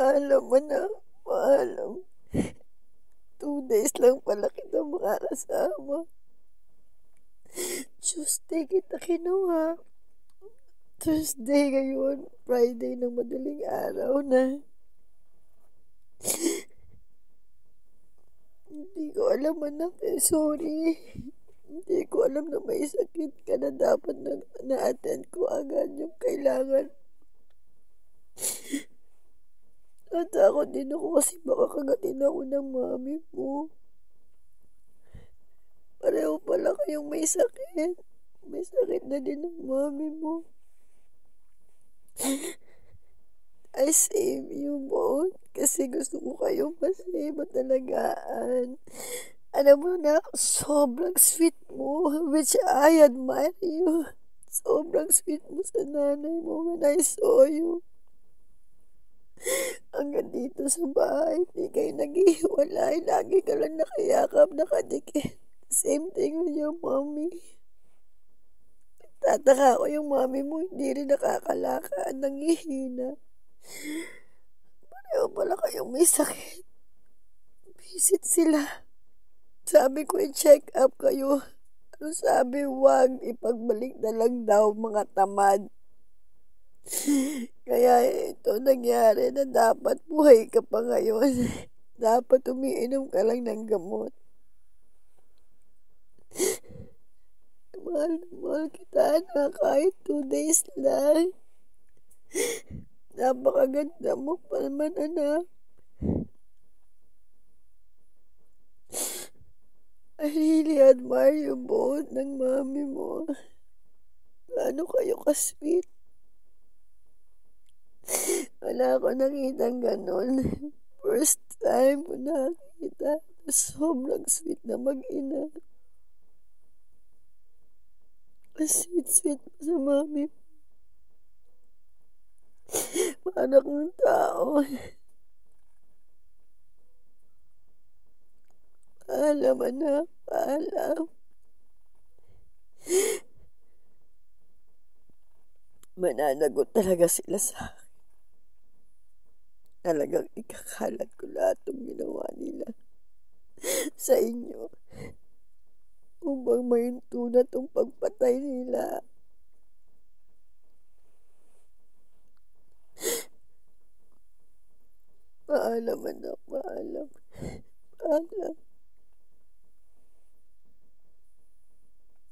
Paalam anak, paalam. 2 days lang pala kita makakasama. Tuesday kita kinuha. Thursday ngayon, Friday ng madaling araw na. Hindi ko alam anak eh, sorry. Hindi ko alam na may sakit ka na dapat na-attend ko agad yung kailangan. Natakot din ako kasi baka kagatin ako ng mami mo. Pareho pala kayong may sakit. May sakit na din ng mami mo. I save you both kasi gusto ko kayong masave at talagaan. Alam mo na, sobrang sweet mo, which I admire you. Sobrang sweet mo sa nanay mo when I saw you. Hanggang dito sa bahay, di kayo naghihiwalay. Lagi ka lang nakayakap, nakadikit. Same thing with your mommy. Tataka ko yung mommy mo, hindi rin nakakalakad, nangihina. Pareho pala kayong may sakit. Visit sila. Sabi ko i-check up kayo. Ano sabi? Wag, ipagbalik na lang daw mga tamad. Kaya ito nangyari na dapat buhay ka pa ngayon. Dapat umiinom ka lang ng gamot. Mahal na mahal kita na kahit 2 days lang. Napakaganda mo pa naman anak. I really admire you both ng mami mo. Ano kayo ka-sweet. Wala ko nakitang ganon. First time ko nakita. Sobrang sweet na mag-ina. Sweet mo sa mami. Paano kong tao. Paalam anak, paalam. Mananagot talaga sila sa akin. Talagang ikakalat ko lahat ng ginawa nila sa inyo. Upang mahinto na itong pagpatay nila. Paalam anak, paalam. Paalam.